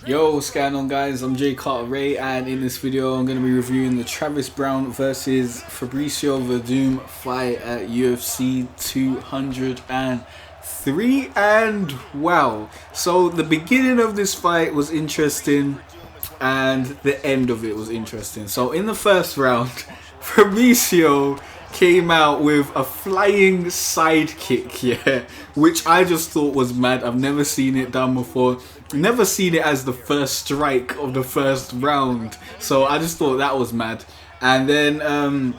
Yo, what's going on, guys? I'm Jay Carter Ray, and in this video I'm going to be reviewing the Travis Browne versus Fabricio Werdum fight at UFC 203. And wow, so the beginning of this fight was interesting and the end of it was interesting. So in the first round, Fabricio came out with a flying side kick, yeah, which I just thought was mad. I've never seen it done before. Never seen it as the first strike of the first round. So I just thought that was mad. And then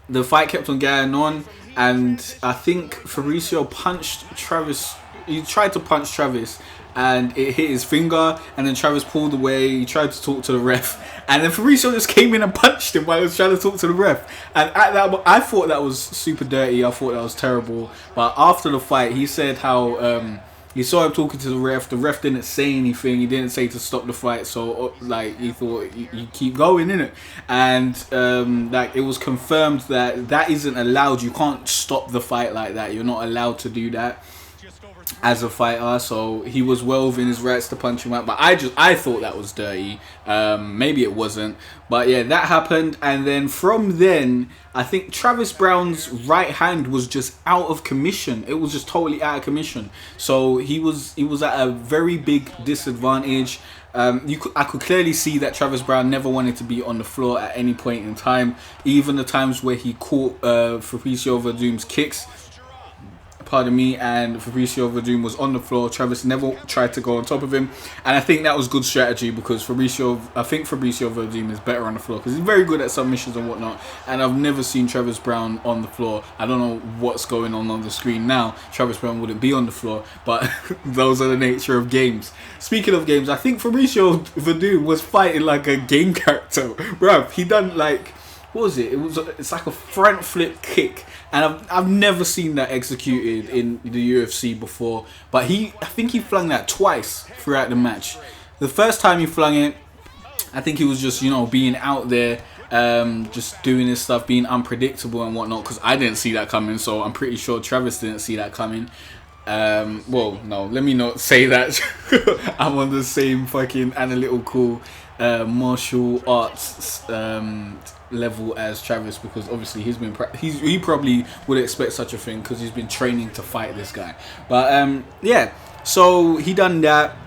the fight kept on going on, and I think Fabricio punched Travis. He tried to punch Travis and it hit his finger, and then Travis pulled away. He tried to talk to the ref, and then Fabricio just came in and punched him while he was trying to talk to the ref. And at that, I thought that was super dirty. I thought that was terrible. But after the fight, he said how he saw him talking to the ref. The ref didn't say anything. He didn't say to stop the fight. So like he thought you keep going, innit? And like it was confirmed that that isn't allowed. You can't stop the fight like that. You're not allowed to do that as a fighter. So he was well within his rights to punch him out, but I thought that was dirty. Maybe it wasn't, but yeah, that happened. And then from then, I think Travis Browne's right hand was just out of commission. It was just totally out of commission. So he was at a very big disadvantage. I could clearly see that Travis Browne never wanted to be on the floor at any point in time. Even the times where he caught Fabricio Werdum's kicks, pardon me, and Fabricio Werdum was on the floor, Travis never tried to go on top of him. And I think that was good strategy, because I think Fabricio Werdum is better on the floor because he's very good at submissions and whatnot. And I've never seen Travis Browne on the floor. I don't know what's going on the screen now. Travis Browne wouldn't be on the floor, but those are the nature of games. Speaking of games, I think Fabricio Werdum was fighting like a game character. Bruv, he done like, what was it? It's like a front flip kick, and I've never seen that executed in the UFC before. But I think he flung that twice throughout the match. The first time he flung it, I think he was just, you know, being out there, just doing his stuff, being unpredictable and whatnot. Because I didn't see that coming, so I'm pretty sure Travis didn't see that coming. Well, no, let me not say that. I'm on the same fucking analytical martial arts level as Travis, because obviously he probably would expect such a thing because he's been training to fight this guy. But yeah, so he done that.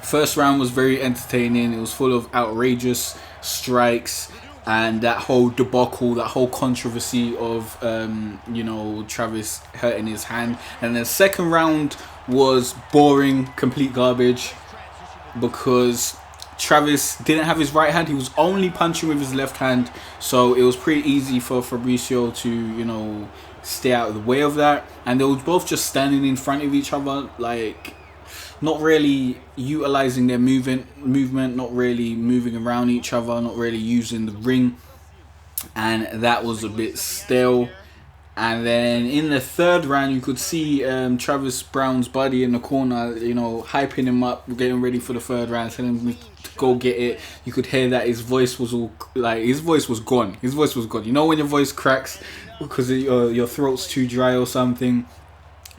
First round was very entertaining. It was full of outrageous strikes and that whole debacle, that whole controversy of you know, Travis hurting his hand. And the second round was boring, complete garbage, because Travis didn't have his right hand. He was only punching with his left hand, so it was pretty easy for Fabricio to, you know, stay out of the way of that. And they were both just standing in front of each other, like not really utilizing their movement, not really moving around each other, not really using the ring, and that was a bit stale. And then in the third round, you could see Travis Browne's buddy in the corner, you know, hyping him up, getting ready for the third round, telling him to go get it. You could hear that his voice was all, like, his voice was gone. His voice was gone. You know when your voice cracks because your throat's too dry or something,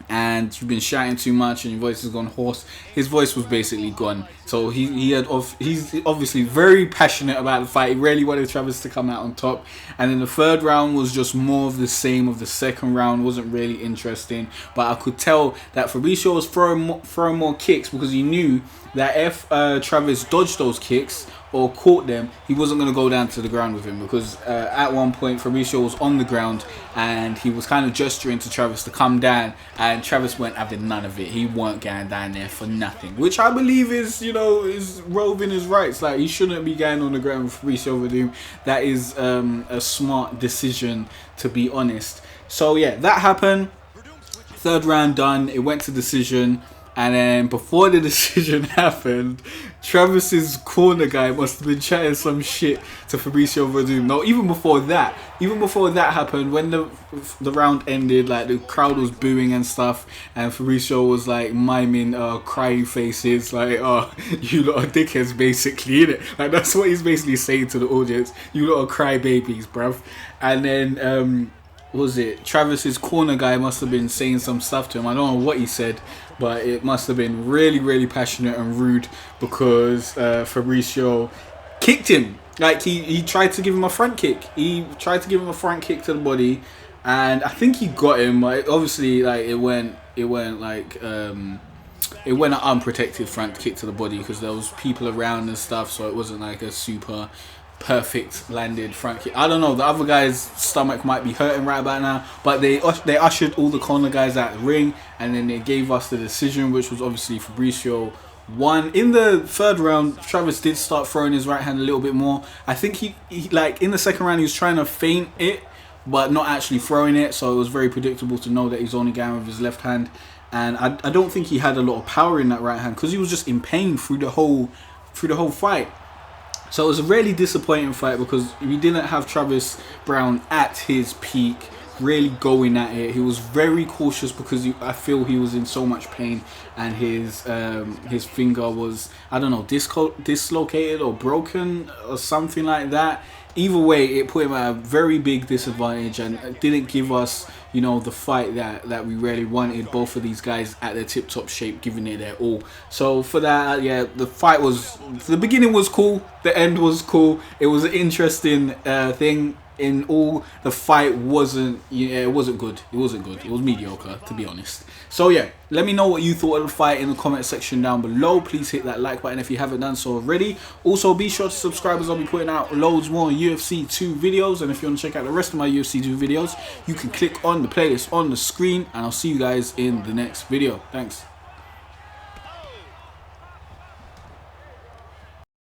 and you've been shouting too much and your voice has gone hoarse. His voice was basically gone. So he's obviously very passionate about the fight. He really wanted Travis to come out on top. And then the third round was just more of the same of the second round. Wasn't really interesting, but I could tell that Fabricio was throwing more kicks, because he knew that if Travis dodged those kicks or caught them, he wasn't going to go down to the ground with him, because at one point Fabricio was on the ground and he was kind of gesturing to Travis to come down, and Travis weren't having none of it. He weren't going down there for nothing, which I believe is, you know, is roving his rights. Like, he shouldn't be going on the ground with Fabricio Werdum. That is a smart decision, to be honest. So yeah, that happened. Third round done. It went to decision. And then before the decision happened, Travis's corner guy must have been chatting some shit to Fabricio Werdum. No, even before that happened, when the round ended, like the crowd was booing and stuff, and Fabricio was like miming crying faces, like, oh, you lot are dickheads, basically, innit? Like, that's what he's basically saying to the audience. You lot are cry babies, bruv. And then was it Travis's corner guy must have been saying some stuff to him. I don't know what he said, but it must have been really, really passionate and rude because Fabricio kicked him. Like he tried to give him a front kick. He tried to give him a front kick to the body, and I think he got him. Like obviously, like it went an unprotected front kick to the body because there was people around and stuff, so it wasn't like a super perfect landed front kick. I don't know, the other guy's stomach might be hurting right about now, but they ushered all the corner guys out of the ring, and then they gave us the decision, which was obviously Fabricio won. In the third round, Travis did start throwing his right hand a little bit more. I think he like in the second round he was trying to feint it but not actually throwing it, so it was very predictable to know that he's only going with his left hand. And I don't think he had a lot of power in that right hand because he was just in pain through the whole fight. So it was a really disappointing fight because we didn't have Travis Browne at his peak, really going at it. He was very cautious because I feel he was in so much pain, and his finger was, I don't know, dislocated or broken or something like that. Either way, it put him at a very big disadvantage and it didn't give us, you know, the fight that we really wanted. Both of these guys at their tip-top shape, giving it their all. So for that, yeah, the fight was, the beginning was cool, the end was cool. It was an interesting thing. In all, the fight wasn't, yeah, it wasn't good. It wasn't good. It was mediocre, to be honest. So yeah, let me know what you thought of the fight in the comment section down below. Please hit that like button if you haven't done so already. Also, be sure to subscribe as I'll be putting out loads more UFC 2 videos. And if you want to check out the rest of my UFC 2 videos, you can click on the playlist on the screen. And I'll see you guys in the next video. Thanks.